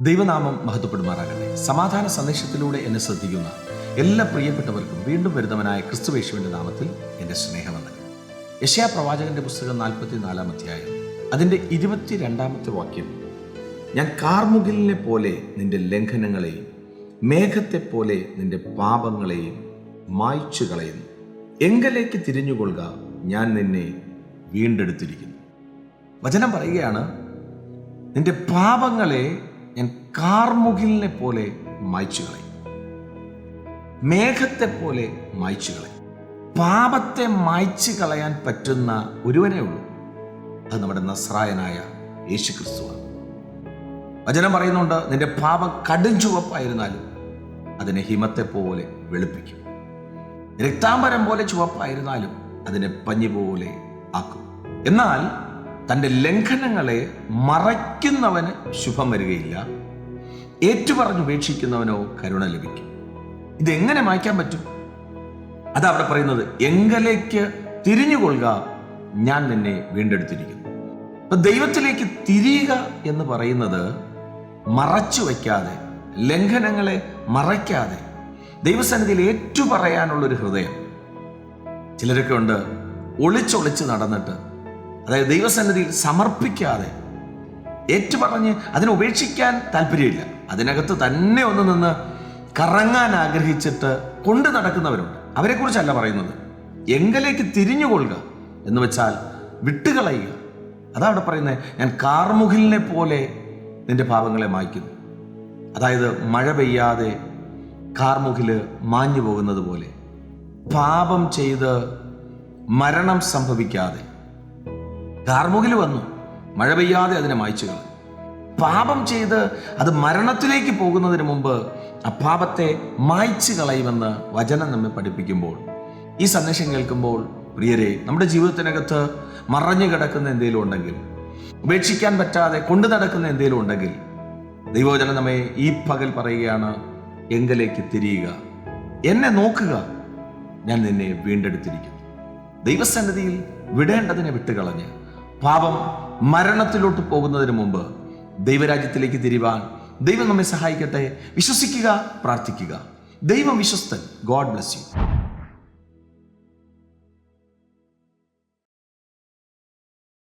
ദൈവനാമം മഹത്വപ്പെടുമാറാകട്ടെ. സമാധാന സന്ദേശത്തിലൂടെ എന്നെ ശ്രദ്ധിക്കുന്ന എല്ലാ പ്രിയപ്പെട്ടവർക്കും വീണ്ടും വരുന്നവനായ ക്രിസ്തുയേശുവിൻ്റെ നാമത്തിൽ എൻ്റെ സ്നേഹവന്ദനം. യെശയ്യാ പ്രവാചകന്റെ പുസ്തകം 44 അധ്യായം അതിൻ്റെ 22 വാക്യം, ഞാൻ കാർമുകിലിനെ പോലെ നിന്റെ ലംഘനങ്ങളെയും മേഘത്തെപ്പോലെ നിന്റെ പാപങ്ങളെയും മായ്ച്ചു കളയുന്നു. എങ്കലേക്ക് തിരിഞ്ഞുകൊള്ളുക, ഞാൻ നിന്നെ വീണ്ടെടുത്തിരിക്കുന്നു. വചനം പറയുകയാണ്, നിന്റെ പാപങ്ങളെ ഞാൻ കാർമുകിലിനെ പോലെ മായ്ച്ചു കളയും, മേഘത്തെ പോലെ മായ്ച്ചു കളയും. പാപത്തെ മായ്ച്ചു കളയാൻ പറ്റുന്ന ഒരുവനേ ഉള്ളൂ, അത് നമ്മുടെ നസ്രായനായ യേശു ക്രിസ്തുവാണ്. വചനം പറയുന്നുണ്ട്, നിന്റെ പാപം കടും ചുവപ്പായിരുന്നാലും അതിനെ ഹിമത്തെ പോലെ വെളുപ്പിക്കും, രക്താംബരം പോലെ ചുവപ്പായിരുന്നാലും അതിനെ പഞ്ഞി പോലെ ആക്കും. എന്നാൽ തൻ്റെ ലംഘനങ്ങളെ മറയ്ക്കുന്നവന് ശുഭം വരികയില്ല, ഏറ്റുപറഞ്ഞുപേക്ഷിക്കുന്നവനോ കരുണ ലഭിക്കും. ഇതെങ്ങനെ മായ്ക്കാൻ പറ്റും? അതാ അവിടെ പറയുന്നത്, എങ്കലേക്ക് തിരിഞ്ഞുകൊള്ളുക, ഞാൻ നിന്നെ വീണ്ടെടുത്തിരിക്കുന്നു. അപ്പൊ ദൈവത്തിലേക്ക് തിരിയുക എന്ന് പറയുന്നത് മറച്ചു വയ്ക്കാതെ, ലംഘനങ്ങളെ മറയ്ക്കാതെ ദൈവസന്നിധിയിൽ ഏറ്റുപറയാനുള്ളൊരു ഹൃദയം. ചിലരൊക്കെ ഉണ്ട്, ഒളിച്ചൊളിച്ച് നടന്നിട്ട്, അതായത് ദൈവസന്നിധിയിൽ സമർപ്പിക്കാതെ, ഏറ്റുപറഞ്ഞ് അതിനെ ഉപേക്ഷിക്കാൻ താല്പര്യമില്ല, അതിനകത്ത് തന്നെ ഒന്ന് നിന്ന് കറങ്ങാൻ ആഗ്രഹിച്ചിട്ട് കൊണ്ടു നടക്കുന്നവരുണ്ട്. അവരെക്കുറിച്ചല്ല പറയുന്നത്. എങ്കലേക്ക് തിരിഞ്ഞുകൊള്ളുക എന്ന് വെച്ചാൽ വിട്ടുകളയുക. അതാ അവിടെ പറയുന്നത്, ഞാൻ കാർമുകിലിനെ പോലെ നിന്റെ പാപങ്ങളെ മായ്ക്കുന്നു. അതായത് മഴ പെയ്യാതെ കാർമുകില് മാഞ്ഞു പോകുന്നത് പോലെ, പാപം ചെയ്ത് മരണം സംഭവിക്കാതെ കാർമുകിൽ വന്നു, മഴ പെയ്യാതെ അതിനെ മായ്ച്ചു കളയും. പാപം ചെയ്ത് അത് മരണത്തിലേക്ക് പോകുന്നതിന് മുമ്പ് ആ പാപത്തെ മായ്ച്ചു കളയുമെന്ന് വചനം നമ്മെ പഠിപ്പിക്കുമ്പോൾ, ഈ സന്ദേശം കേൾക്കുമ്പോൾ പ്രിയരെ, നമ്മുടെ ജീവിതത്തിനകത്ത് മറഞ്ഞു കിടക്കുന്ന എന്തെങ്കിലും ഉണ്ടെങ്കിൽ, ഉപേക്ഷിക്കാൻ പറ്റാതെ കൊണ്ടു നടക്കുന്ന എന്തെങ്കിലും ഉണ്ടെങ്കിൽ, ദൈവവചനം നമ്മെ ഈ പകൽ പറയുകയാണ്, എങ്കലേക്ക് തിരിയുക, എന്നെ നോക്കുക, ഞാൻ നിന്നെ വീണ്ടെടുത്തിരിക്കുന്നു. ദൈവസന്നിധിയിൽ വിടേണ്ടതിനെ വിട്ടുകളഞ്ഞ് പാപം മരണത്തിലോട്ട് പോകുന്നതിന് മുമ്പ് ദൈവരാജ്യത്തിലേക്ക് തിരിവാൻ ദൈവം നമ്മെ സഹായിക്കട്ടെ. വിശ്വസിക്കുക, പ്രാർത്ഥിക്കുക. ദൈവം വിശ്വസ്തൻ. God bless U.